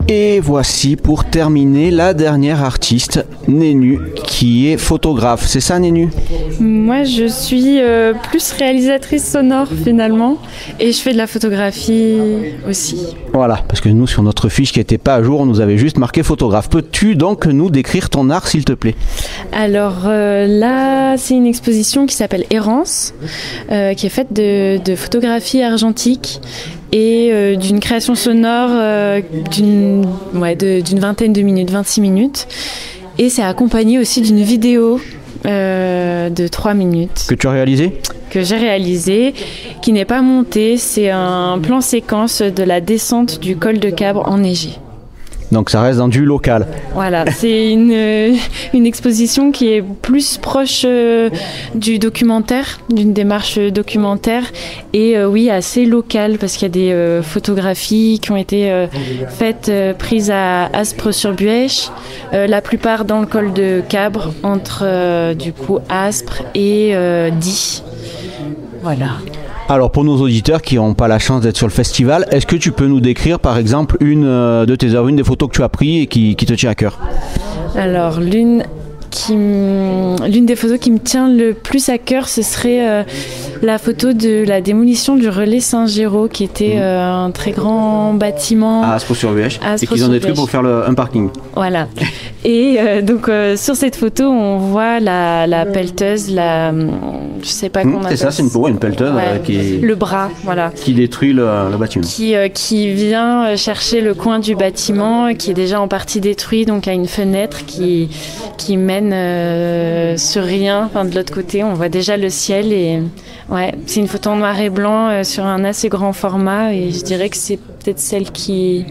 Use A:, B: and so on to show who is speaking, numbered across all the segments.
A: Et voici pour terminer la dernière artiste, Nénu, qui est photographe. C'est ça, Nénu ?
B: Moi, je suis plus réalisatrice sonore finalement, et je fais de la photographie aussi.
A: Voilà, parce que nous, sur notre fiche qui n'était pas à jour, on nous avait juste marqué photographe. Peux-tu donc nous décrire ton art, s'il te plaît ?
B: Alors là, c'est une exposition qui s'appelle Errance, qui est faite de photographie argentique et d'une création sonore d'une vingtaine de minutes, 26 minutes. Et c'est accompagné aussi d'une vidéo de 3 minutes.
A: Que tu as réalisé ?
B: Que j'ai réalisé, qui n'est pas montée. C'est un plan séquence de la descente du col de Cabre enneigé.
A: Donc ça reste dans du local.
B: Voilà, c'est une exposition qui est plus proche du documentaire, d'une démarche documentaire, et oui, assez locale, parce qu'il y a des photographies qui ont été faites, prises à Aspres-sur-Buèche, la plupart dans le col de Cabre, entre du coup Aspres et Die. Voilà.
A: Alors pour nos auditeurs qui n'ont pas la chance d'être sur le festival, est-ce que tu peux nous décrire par exemple une de tes œuvres, une des photos que tu as prises et qui te tient à cœur ?
B: Alors l'une des photos qui me tient le plus à cœur, ce serait la photo de la démolition du relais Saint-Géraud, qui était un très grand bâtiment
A: à Aspres-sur-Buèche, et qu'ils ont détruit pour faire un parking.
B: Voilà. Et donc sur cette photo, on voit la pelleteuse, je sais pas comment.
A: C'est ça, c'est une pelleteuse qui
B: le bras, voilà,
A: qui détruit le bâtiment.
B: Qui vient chercher le coin du bâtiment qui est déjà en partie détruit, donc à une fenêtre qui mène sur rien. Enfin, de l'autre côté, on voit déjà le ciel, et ouais, c'est une photo en noir et blanc sur un assez grand format, et je dirais que c'est peut-être celle qui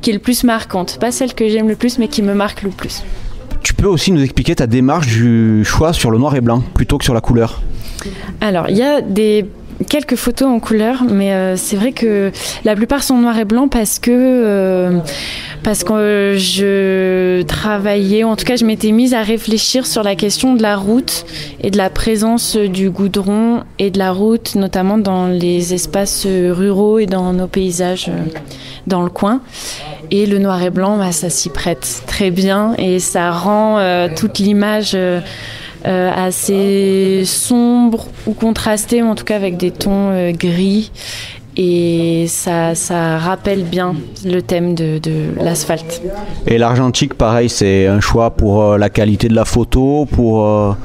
B: est le plus marquante. Pas celle que j'aime le plus, mais qui me marque le plus.
A: Tu peux aussi nous expliquer ta démarche du choix sur le noir et blanc plutôt que sur la couleur ?
B: Alors, il y a quelques photos en couleur, mais c'est vrai que la plupart sont noir et blanc parce que je travaillais, en tout cas je m'étais mise à réfléchir sur la question de la route et de la présence du goudron et de la route, notamment dans les espaces ruraux et dans nos paysages dans le coin. Et le noir et blanc, ça s'y prête très bien, et ça rend toute l'image assez sombre ou contrastée, mais en tout cas avec des tons gris, et ça rappelle bien le thème de l'asphalte.
A: Et l'argentique, pareil, c'est un choix pour la qualité de la photo, pour...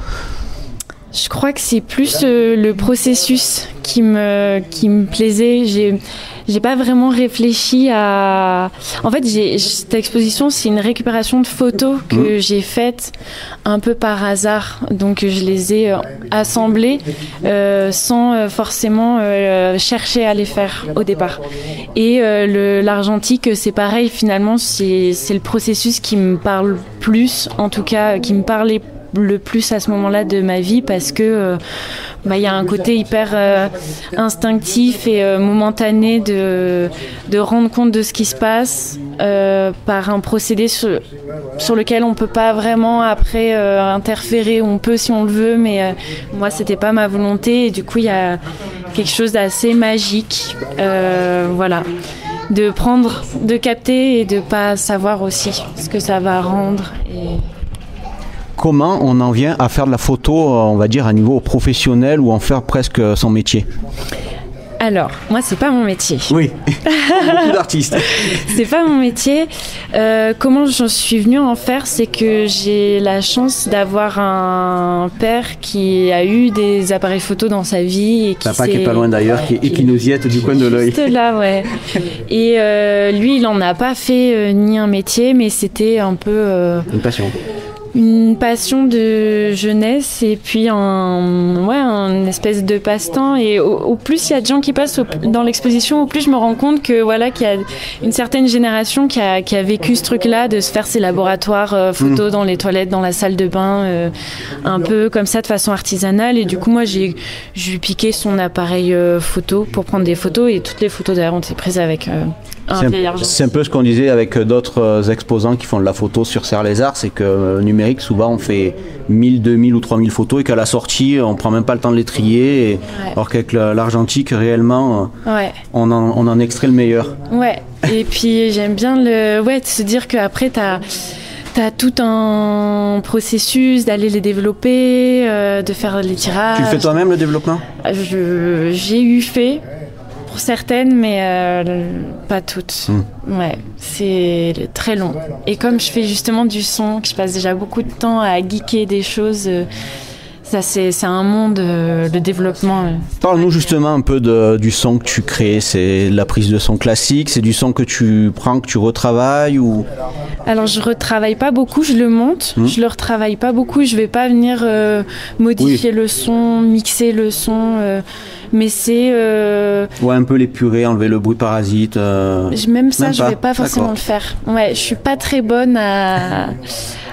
B: Je crois que c'est plus le processus qui me plaisait. J'ai pas vraiment réfléchi à... En fait, cette exposition, c'est une récupération de photos que j'ai faites un peu par hasard. Donc, je les ai assemblées sans forcément chercher à les faire au départ. Et l'argentique, c'est pareil, finalement, c'est le processus qui me parle plus, en tout cas, qui me parlait le plus à ce moment-là de ma vie, parce que y a un côté hyper instinctif et momentané de rendre compte de ce qui se passe par un procédé sur lequel on peut pas vraiment après interférer. On peut si on le veut, mais moi c'était pas ma volonté, et du coup il y a quelque chose d'assez magique, voilà, de capter et de pas savoir aussi ce que ça va rendre.
A: Comment on en vient à faire de la photo, on va dire, à niveau professionnel, ou en faire presque son métier ?
B: Alors, moi, c'est pas mon métier.
A: Oui, beaucoup d'artistes.
B: C'est pas mon métier. Comment j'en suis venue en faire, c'est que j'ai la chance d'avoir un père qui a eu des appareils photo dans sa vie. Et
A: Papa qui est pas loin d'ailleurs, et qui nous y est du coin de l'œil.
B: Juste là, ouais. Et lui, il en a pas fait ni un métier, mais c'était un peu...
A: une passion.
B: Une passion de jeunesse, et puis un espèce de passe-temps. Et au plus il y a de gens qui passent dans l'exposition, au plus je me rends compte que qu'il y a une certaine génération qui a vécu ce truc-là, de se faire ses laboratoires photos dans les toilettes, dans la salle de bain, un peu comme ça, de façon artisanale. Et du coup, moi, j'ai piqué son appareil photo pour prendre des photos, et toutes les photos d'ailleurs ont été prises avec
A: C'est un peu ce qu'on disait avec d'autres exposants qui font de la photo sur Serre-les-Arts, c'est que numérique, souvent on fait 1000, 2000 ou 3000 photos et qu'à la sortie, on prend même pas le temps de les trier. Et, alors qu'avec l'argentique, réellement, on en extrait le meilleur.
B: Ouais, et puis j'aime bien de se dire qu'après, t'as tout un processus d'aller les développer, de faire les tirages.
A: Tu le fais toi-même, le développement ?
B: J'ai eu fait pour certaines, mais pas toutes. Ouais, c'est très long. Et comme je fais justement du son, que je passe déjà beaucoup de temps à geeker des choses, ça c'est un monde, le développement.
A: Parle-nous justement un peu du son que tu crées. C'est de la prise de son classique, c'est du son que tu prends, que tu retravailles ou...
B: Alors je retravaille pas beaucoup, je le monte, je le retravaille pas beaucoup, je vais pas venir modifier le son, mixer le son, mais c'est...
A: Ouais, un peu l'épurer, enlever le bruit parasite.
B: Même ça, je vais pas forcément le faire. Ouais, je suis pas très bonne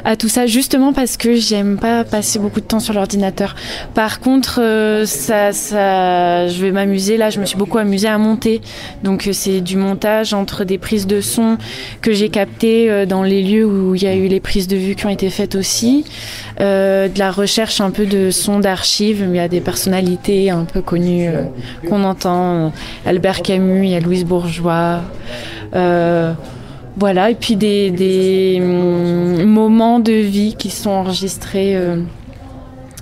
B: à tout ça, justement parce que j'aime pas passer beaucoup de temps sur l'ordinateur. Par contre, je vais m'amuser. Là, je me suis beaucoup amusée à monter. Donc, c'est du montage entre des prises de son que j'ai captées dans les lieux où il y a eu les prises de vue qui ont été faites aussi. De la recherche un peu de sons d'archives. Il y a des personnalités un peu connues qu'on entend. Albert Camus, il y a Louise Bourgeois. Voilà, et puis des moments de vie qui sont enregistrés,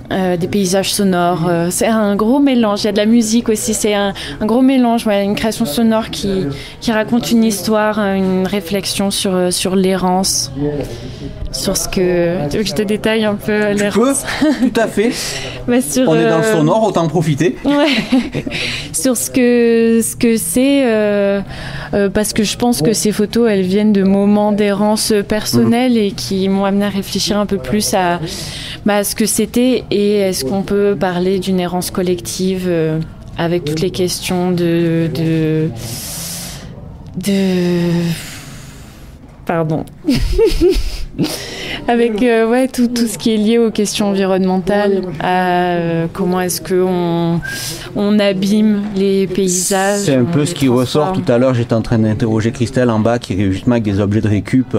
B: des paysages sonores. C'est un gros mélange. Il y a de la musique aussi. C'est un gros mélange, une création sonore qui raconte une histoire, une réflexion sur l'errance. Sur ce que... Tu veux que je te détaille un peu l'errance ?
A: Tout à fait. On est dans le sonore, autant en profiter.
B: Ouais. Sur ce que c'est, parce que je pense que ces photos, elles viennent de moments d'errance personnelle et qui m'ont amené à réfléchir un peu plus à ce que c'était et est-ce qu'on peut parler d'une errance collective avec toutes les questions Pardon. Avec tout ce qui est lié aux questions environnementales, à comment est-ce qu'on abîme les paysages.
A: C'est un peu ce qui ressort tout à l'heure. J'étais en train d'interroger Christelle en bas qui justement avec des objets de récup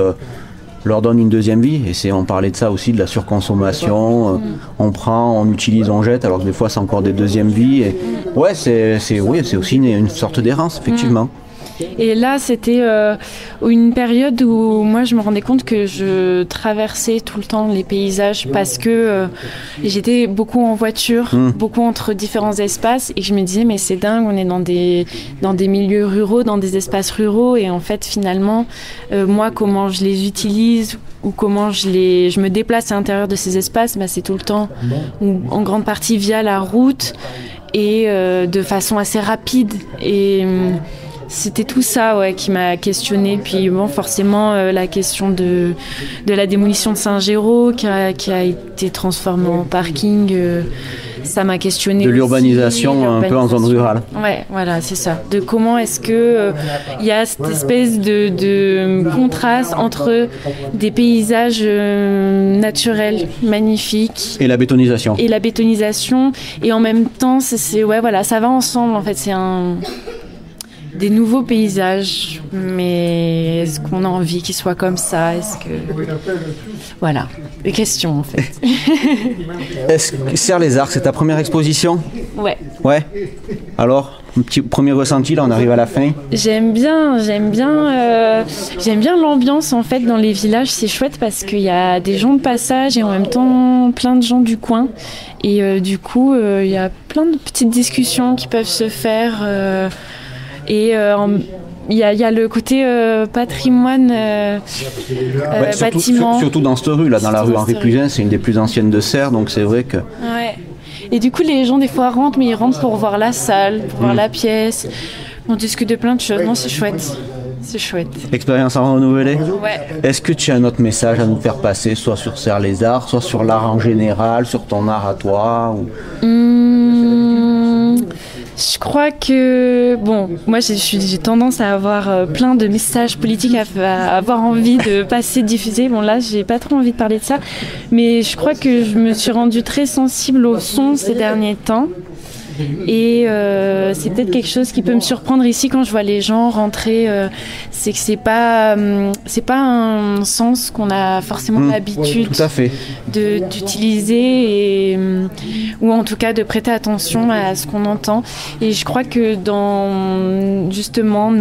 A: leur donne une deuxième vie. Et on parlait de ça aussi, de la surconsommation. On prend, on utilise, on jette, alors que des fois c'est encore des deuxièmes vies. Et c'est aussi une sorte d'errance, effectivement.
B: Et là, c'était une période où moi, je me rendais compte que je traversais tout le temps les paysages parce que j'étais beaucoup en voiture, beaucoup entre différents espaces et je me disais, mais c'est dingue, on est dans des milieux ruraux, dans des espaces ruraux et en fait, finalement, moi, comment je les utilise ou comment je me déplace à l'intérieur de ces espaces, c'est tout le temps, ou en grande partie via la route et de façon assez rapide et... C'était tout ça qui m'a questionnée. Puis forcément, la question de la démolition de Saint-Géraud qui a été transformée en parking, ça m'a questionnée.
A: De l'urbanisation un peu en zone rurale.
B: Ouais, voilà, c'est ça. De comment est-ce que il y a cette espèce de contraste entre des paysages naturels magnifiques
A: et la bétonisation.
B: Et en même temps, ça va ensemble. En fait, c'est des nouveaux paysages, mais est-ce qu'on a envie qu'ils soient comme ça ? Voilà, des questions en fait.
A: Est-ce que Serre-les-Arcs, c'est ta première exposition ?
B: Ouais.
A: Ouais. Alors, un petit premier ressenti, là on arrive à la fin.
B: J'aime bien l'ambiance en fait dans les villages, c'est chouette parce qu'il y a des gens de passage et en même temps plein de gens du coin. Et du coup, il y a plein de petites discussions qui peuvent se faire. Et il y a le côté patrimoine, bâtiment.
A: Surtout dans cette rue, là, dans la rue Henri Puzin, c'est une des plus anciennes de Serre, donc c'est vrai que...
B: Ouais. Et du coup, les gens, des fois, rentrent, mais ils rentrent pour voir la salle, pour voir la pièce. On discute de plein de choses. Non, c'est chouette. C'est chouette.
A: Expérience à renouveler ?
B: Ouais.
A: Est-ce que tu as un autre message à nous faire passer, soit sur Serre-les-Arcs, soit sur l'art en général, sur ton art à toi ou...
B: Je crois que, moi j'ai tendance à avoir plein de messages politiques à avoir envie de passer, diffuser. Là, j'ai pas trop envie de parler de ça, mais je crois que je me suis rendue très sensible au son ces derniers temps. Et c'est peut-être quelque chose qui peut me surprendre ici quand je vois les gens rentrer. C'est que c'est pas un sens qu'on a forcément l'habitude
A: tout à fait.
B: d'utiliser ou en tout cas de prêter attention à ce qu'on entend. Et je crois que dans justement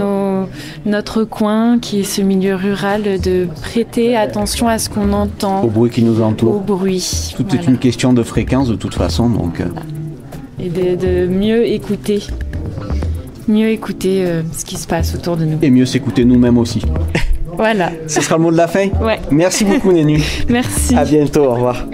B: notre coin, qui est ce milieu rural, de prêter attention à ce qu'on entend.
A: Au bruit qui nous entoure.
B: Au bruit.
A: Tout est une question de fréquence de toute façon. Donc,
B: et de mieux écouter. Mieux écouter ce qui se passe autour de nous.
A: Et mieux s'écouter nous-mêmes aussi.
B: Voilà.
A: Ce sera le mot de la fin.
B: Ouais.
A: Merci beaucoup, Nénu.
B: Merci.
A: À bientôt, au revoir.